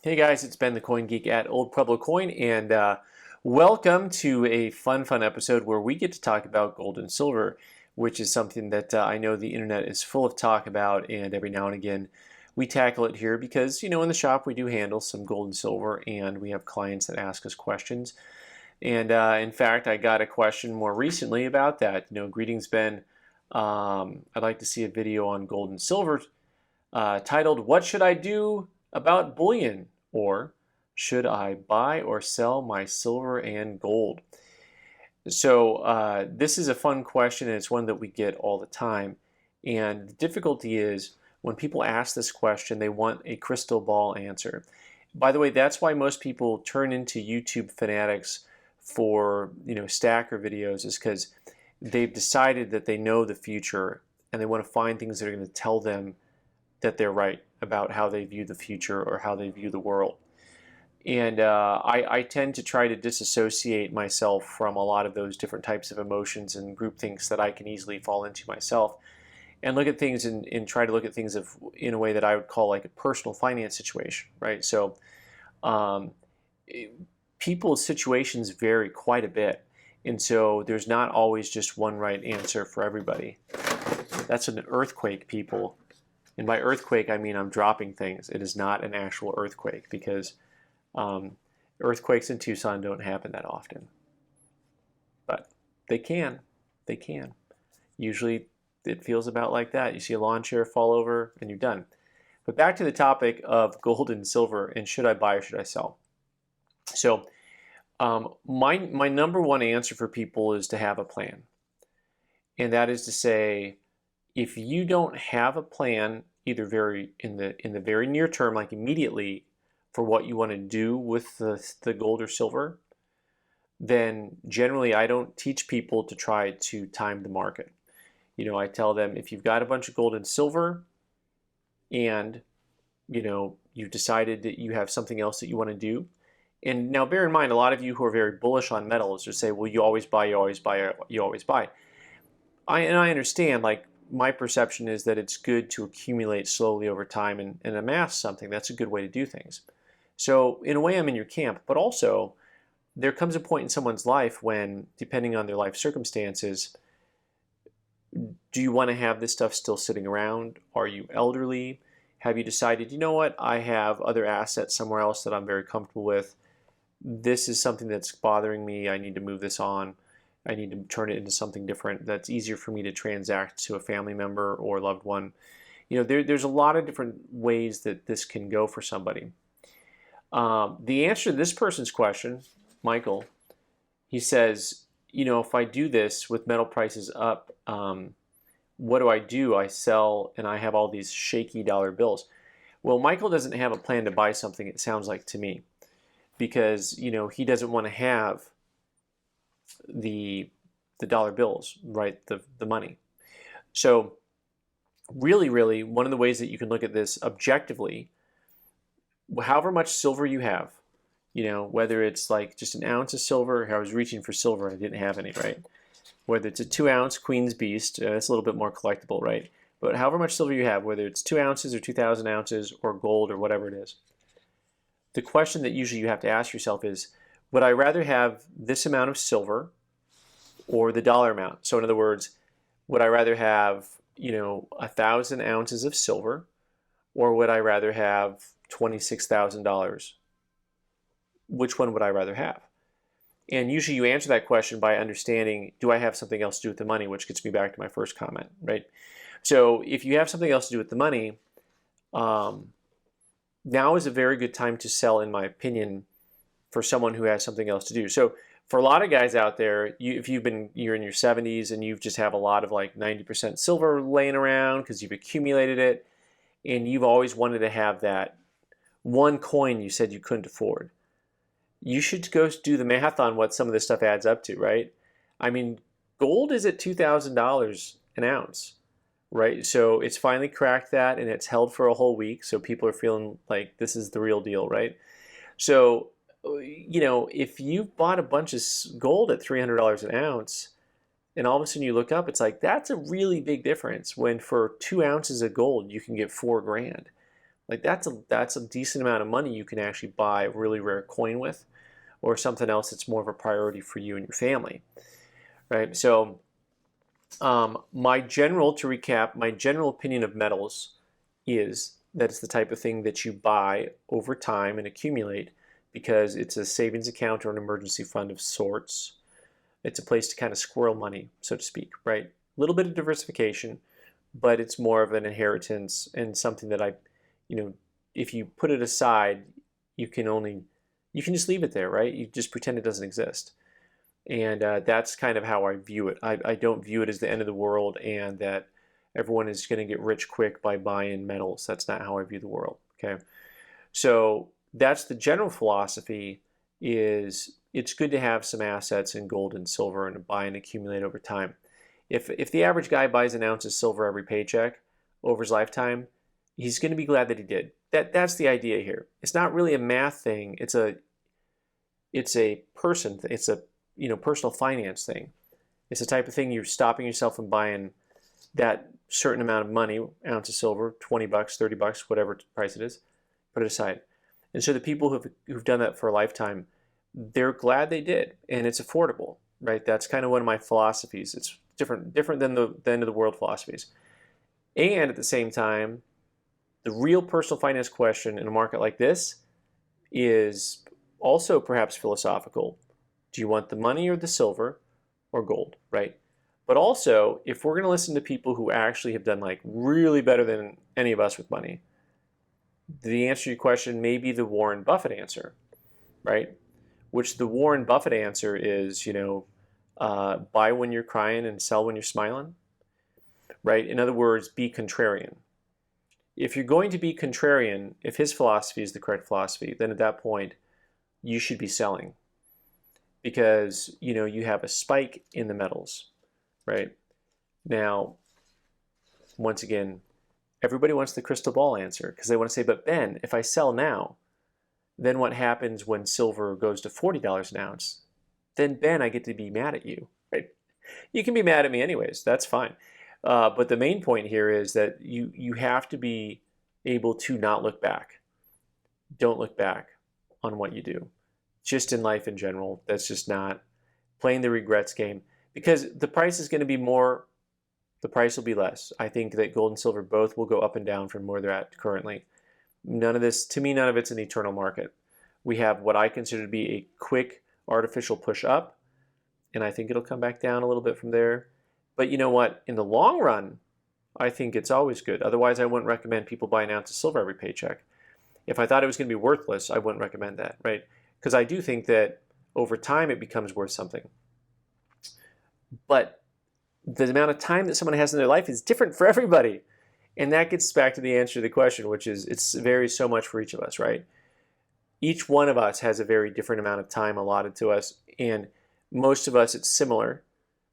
Hey guys, it's Ben the Coin Geek at Old Pueblo Coin, and welcome to a fun episode where we get to talk about gold and silver, which is something that I know the internet is full of talk about, and every now and again we tackle it here because, in the shop we do handle some gold and silver, and we have clients that ask us questions. And in fact, I got a question more recently about that. Greetings, Ben. I'd like to see a video on gold and silver titled, "What Should I Do About Bullion?" Or "Should I Buy or Sell My Silver and Gold?" So this is a fun question, and it's one that we get all the time. And the difficulty is when people ask this question, they want a crystal ball answer. By the way, that's why most people turn into YouTube fanatics for stacker videos, is because they've decided that they know the future and they want to find things that are going to tell them that they're right about how they view the future or how they view the world. And I tend to try to disassociate myself from a lot of those different types of emotions and groupthinks that I can easily fall into myself, and look at things and try to look at things in a way that I would call like a personal finance situation, right? So um, people's situations vary quite a bit, and so there's not always just one right answer for everybody. That's an earthquake, people. And by earthquake, I mean I'm dropping things. It is not an actual earthquake because earthquakes in Tucson don't happen that often. But they can. They can. Usually it feels about like that. You see a lawn chair fall over and you're done. But back to the topic of gold and silver and should I buy or should I sell? So my number one answer for people is to have a plan. And that is to say, if you don't have a plan, either in the very near term, like immediately, for what you want to do with the gold or silver, then generally I don't teach people to try to time the market. I tell them, if you've got a bunch of gold and silver and you've decided that you have something else that you want to do. And now bear in mind, a lot of you who are very bullish on metals just say, well, you always buy, you always buy, you always buy. I understand, like, my perception is that it's good to accumulate slowly over time and amass something. That's a good way to do things. So in a way, I'm in your camp, but also there comes a point in someone's life when, depending on their life circumstances, do you want to have this stuff still sitting around? Are you elderly? Have you decided, you know what, I have other assets somewhere else that I'm very comfortable with. This is something that's bothering me. I need to move this on. I need to turn it into something different that's easier for me to transact to a family member or loved one. There's a lot of different ways that this can go for somebody. The answer to this person's question, Michael, he says, if I do this with metal prices up, what do? I sell and I have all these shaky dollar bills. Well, Michael doesn't have a plan to buy something, it sounds like to me, because he doesn't want to have the dollar bills, right? The money. So really, one of the ways that you can look at this objectively, however much silver you have, whether it's like just an ounce of silver. I was reaching for silver, I didn't have any, right? Whether it's a 2-ounce Queen's Beast, it's a little bit more collectible, right? But however much silver you have, whether it's 2 ounces or 2,000 ounces or gold or whatever it is, the question that usually you have to ask yourself is, would I rather have this amount of silver or the dollar amount? So in other words, would I rather have 1,000 ounces of silver, or would I rather have $26,000? Which one would I rather have? And usually you answer that question by understanding, do I have something else to do with the money? Which gets me back to my first comment, right? So if you have something else to do with the money, now is a very good time to sell, in my opinion, for someone who has something else to do. So for a lot of guys out there, if you're in your 70s and you just have a lot of like 90% silver laying around because you've accumulated it, and you've always wanted to have that one coin you said you couldn't afford, you should go do the math on what some of this stuff adds up to, right? I mean, gold is at $2,000 an ounce, right? So it's finally cracked that, and it's held for a whole week, so people are feeling like this is the real deal, right? So if you've bought a bunch of gold at $300 an ounce, and all of a sudden you look up, it's like, that's a really big difference when for 2 ounces of gold you can get $4 grand. Like that's a decent amount of money you can actually buy a really rare coin with, or something else that's more of a priority for you and your family, right? So to recap, my general opinion of metals is that it's the type of thing that you buy over time and accumulate because it's a savings account or an emergency fund of sorts. It's a place to kind of squirrel money, so to speak, right? A little bit of diversification, but it's more of an inheritance and something that if you put it aside, you can just leave it there, right? You just pretend it doesn't exist. And that's kind of how I view it. I don't view it as the end of the world and that everyone is going to get rich quick by buying metals. That's not how I view the world, okay? So that's the general philosophy, is it's good to have some assets in gold and silver and buy and accumulate over time. If the average guy buys an ounce of silver every paycheck over his lifetime, he's going to be glad that he did. That's the idea here. It's not really a math thing. It's a person thing. It's a personal finance thing. It's the type of thing you're stopping yourself from buying that certain amount of money, ounce of silver, 20 bucks, 30 bucks, whatever price it is, put it aside. And so the people who've done that for a lifetime, they're glad they did, and it's affordable, right? That's kind of one of my philosophies. It's different than the end of the world philosophies. And at the same time, the real personal finance question in a market like this is also perhaps philosophical. Do you want the money or the silver or gold, right? But also, if we're going to listen to people who actually have done like really better than any of us with money, the answer to your question may be the Warren Buffett answer, right? Which the Warren Buffett answer is, buy when you're crying and sell when you're smiling, right? In other words, be contrarian. If you're going to be contrarian, if his philosophy is the correct philosophy, then at that point, you should be selling because, you have a spike in the metals, right? Now, once again, everybody wants the crystal ball answer because they want to say, but Ben, if I sell now, then what happens when silver goes to $40 an ounce? Then, Ben, I get to be mad at you, right? You can be mad at me anyways. That's fine. But the main point here is that you have to be able to not look back. Don't look back on what you do. Just in life in general, that's just not playing the regrets game, because the price is going to be more, the price will be less. I think that gold and silver both will go up and down from where they're at currently. None of it's an eternal market. We have what I consider to be a quick artificial push up, and I think it'll come back down a little bit from there. But you know what? In the long run, I think it's always good. Otherwise, I wouldn't recommend people buy an ounce of silver every paycheck. If I thought it was going to be worthless, I wouldn't recommend that, right? Because I do think that over time it becomes worth something. But the amount of time that someone has in their life is different for everybody. And that gets back to the answer to the question, which is it varies so much for each of us, right? Each one of us has a very different amount of time allotted to us. And most of us, it's similar,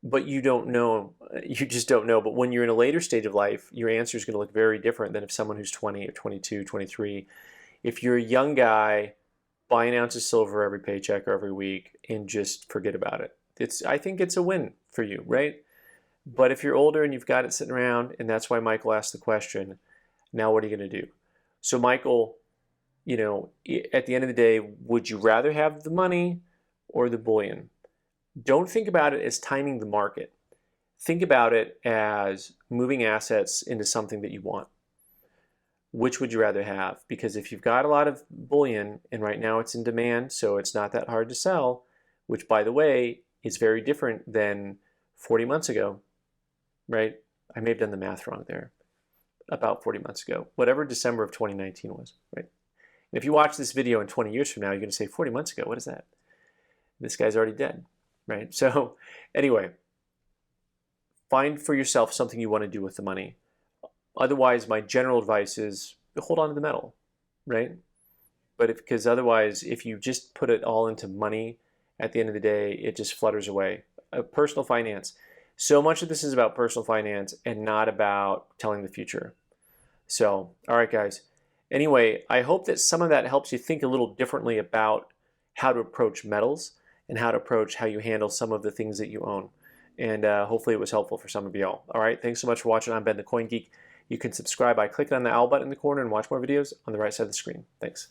but you don't know. You just don't know. But when you're in a later stage of life, your answer is going to look very different than if someone who's 20 or 22, 23. If you're a young guy, buy an ounce of silver every paycheck or every week and just forget about it. I think it's a win for you, right? But if you're older and you've got it sitting around, and that's why Michael asked the question, now what are you going to do? So Michael, at the end of the day, would you rather have the money or the bullion? Don't think about it as timing the market. Think about it as moving assets into something that you want. Which would you rather have? Because if you've got a lot of bullion, and right now it's in demand, so it's not that hard to sell, which, by the way, is very different than 40 months ago, right? I may have done the math wrong there. About 40 months ago, whatever December of 2019 was, right? And if you watch this video in 20 years from now, you're going to say, 40 months ago, what is that? This guy's already dead, right? So anyway, find for yourself something you want to do with the money. Otherwise, my general advice is hold on to the metal, right? Because otherwise, if you just put it all into money, at the end of the day, it just flutters away. Personal finance. So much of this is about personal finance and not about telling the future. So, all right, guys. Anyway, I hope that some of that helps you think a little differently about how to approach metals and how to approach how you handle some of the things that you own. And hopefully it was helpful for some of y'all. All right, thanks so much for watching. I'm Ben the Coin Geek. You can subscribe by clicking on the owl button in the corner and watch more videos on the right side of the screen. Thanks.